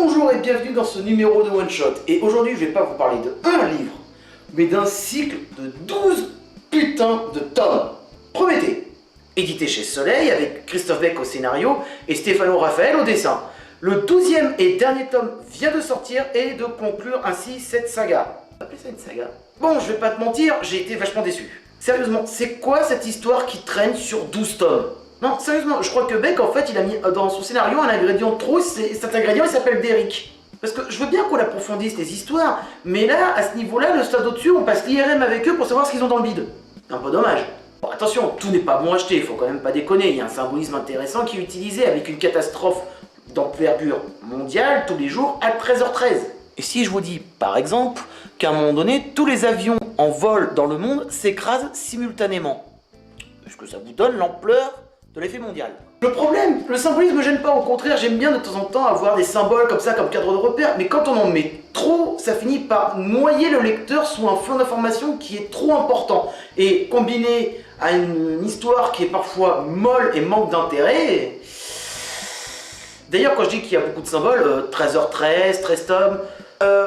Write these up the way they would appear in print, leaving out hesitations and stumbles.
Bonjour et bienvenue dans ce numéro de One Shot. Et aujourd'hui, je vais pas vous parler de un livre, mais d'un cycle de 12 putains de tomes. Prométhée, édité chez Soleil avec Christophe Beck au scénario et Stefano Raffaele au dessin. Le 12e et dernier tome vient de sortir et de conclure ainsi cette saga. On va appeler ça une saga. Bon, je vais pas te mentir, j'ai été vachement déçu. Sérieusement, c'est quoi cette histoire qui traîne sur 12 tomes? Non, sérieusement, je crois que Beck, en fait, il a mis dans son scénario un ingrédient de trop, cet ingrédient, il s'appelle Derrick. Parce que je veux bien qu'on approfondisse les histoires, mais là, à ce niveau-là, le stade au-dessus, on passe l'IRM avec eux pour savoir ce qu'ils ont dans le bide. Un peu dommage. Bon, attention, tout n'est pas bon à acheter, il faut quand même pas déconner, il y a un symbolisme intéressant qui est utilisé avec une catastrophe d'envergure mondiale tous les jours à 13h13. Et si je vous dis, par exemple, qu'à un moment donné, tous les avions en vol dans le monde s'écrasent simultanément, est-ce que ça vous donne l'ampleur de l'effet mondial? Le problème, le symbolisme me gêne pas, au contraire, j'aime bien de temps en temps avoir des symboles comme ça, comme cadre de repère, mais quand on en met trop, ça finit par noyer le lecteur sous un flot d'informations qui est trop important. Et combiné à une histoire qui est parfois molle et manque d'intérêt... D'ailleurs, quand je dis qu'il y a beaucoup de symboles, 13h13, 13 tomes...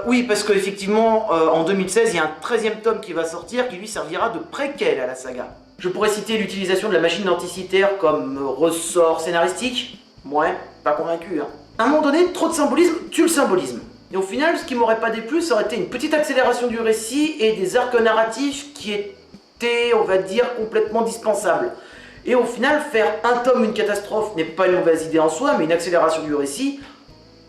oui, parce qu'effectivement, en 2016, il y a un 13e tome qui va sortir qui lui servira de préquel à la saga. Je pourrais citer l'utilisation de la machine denticitaire comme ressort scénaristique. Ouais, pas convaincu, hein. À un moment donné, trop de symbolisme tue le symbolisme. Et au final, ce qui m'aurait pas déplu, ça aurait été une petite accélération du récit et des arcs narratifs qui étaient, on va dire, complètement dispensables. Et au final, faire un tome une catastrophe n'est pas une mauvaise idée en soi, mais une accélération du récit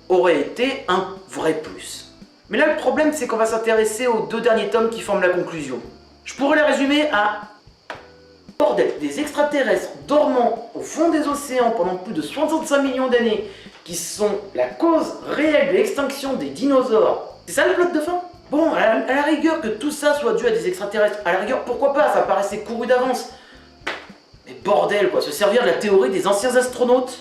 aurait été un vrai plus. Mais là, le problème, c'est qu'on va s'intéresser aux deux derniers tomes qui forment la conclusion. Je pourrais les résumer à... Bordel, des extraterrestres dormant au fond des océans pendant plus de 65 millions d'années, qui sont la cause réelle de l'extinction des dinosaures. C'est ça le plot de fin? Bon, à la rigueur que tout ça soit dû à des extraterrestres, à la rigueur, pourquoi pas, ça paraissait couru d'avance. Mais bordel quoi, se servir de la théorie des anciens astronautes.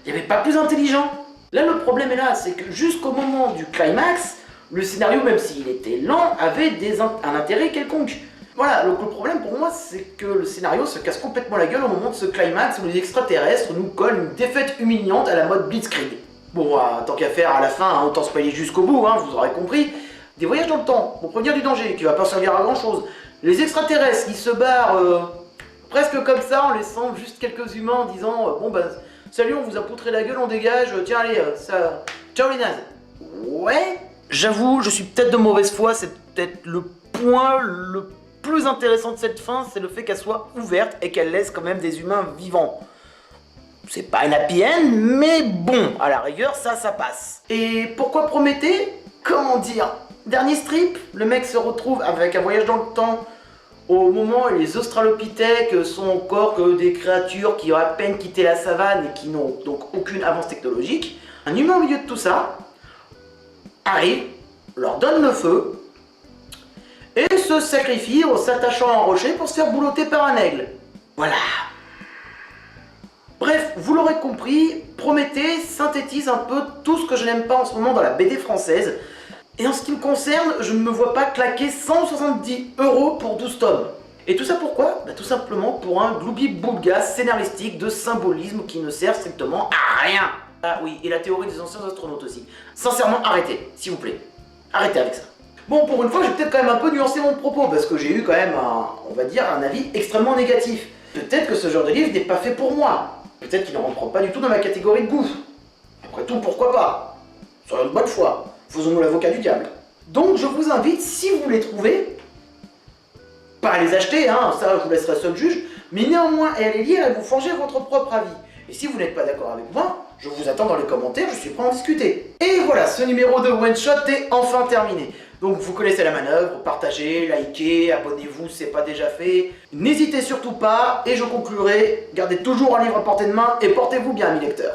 Il n'y avait pas plus intelligent. Là le problème est là, c'est que jusqu'au moment du climax, le scénario, même s'il était lent, avait un intérêt quelconque. Voilà, donc le problème pour moi, c'est que le scénario se casse complètement la gueule au moment de ce climax où les extraterrestres nous collent une défaite humiliante à la mode Blitzkrieg. Bon, tant qu'à faire à la fin, hein, autant spoiler jusqu'au bout, hein, vous aurez compris. Des voyages dans le temps, pour prévenir du danger, qui va pas servir à grand chose. Les extraterrestres qui se barrent presque comme ça, en laissant juste quelques humains en disant bon bah, salut, on vous a poutré la gueule, on dégage, tiens allez, ça... ciao les nazes. Ouais, j'avoue, je suis peut-être de mauvaise foi, c'est peut-être le point le plus intéressant de cette fin, c'est le fait qu'elle soit ouverte et qu'elle laisse quand même des humains vivants. C'est pas une happy end, mais bon, à la rigueur, ça passe. Et pourquoi Prométhée? Comment dire? Dernier strip, le mec se retrouve avec un voyage dans le temps au moment où les australopithèques sont encore que des créatures qui ont à peine quitté la savane et qui n'ont donc aucune avance technologique. Un humain au milieu de tout ça arrive, leur donne le feu, et se sacrifie en s'attachant à un rocher pour se faire boulotter par un aigle. Voilà. Bref, vous l'aurez compris, Prométhée synthétise un peu tout ce que je n'aime pas en ce moment dans la BD française. Et en ce qui me concerne, je ne me vois pas claquer 170 € pour 12 tomes. Et tout ça pourquoi? Bah, tout simplement pour un gloubi-boulga scénaristique de symbolisme qui ne sert strictement à rien. Ah oui, et la théorie des anciens astronautes aussi. Sincèrement, arrêtez, s'il vous plaît. Arrêtez avec ça. Bon, pour une fois, je vais peut-être quand même un peu nuancer mon propos, parce que j'ai eu quand même on va dire, un avis extrêmement négatif. Peut-être que ce genre de livre n'est pas fait pour moi. Peut-être qu'il ne rentre pas du tout dans ma catégorie de goût. Après tout, pourquoi pas? Soyons de bonne foi. Faisons-nous l'avocat du diable. Donc, je vous invite, si vous les trouvez, pas à les acheter, hein, ça je vous laisserai seul juge, mais néanmoins à les lire et vous forger votre propre avis. Et si vous n'êtes pas d'accord avec moi, je vous attends dans les commentaires, je suis prêt à en discuter. Et voilà, ce numéro de One Shot est enfin terminé. Donc vous connaissez la manœuvre, partagez, likez, abonnez-vous si ce n'est pas déjà fait. N'hésitez surtout pas, et je conclurai, gardez toujours un livre à portée de main et portez-vous bien, amis lecteurs.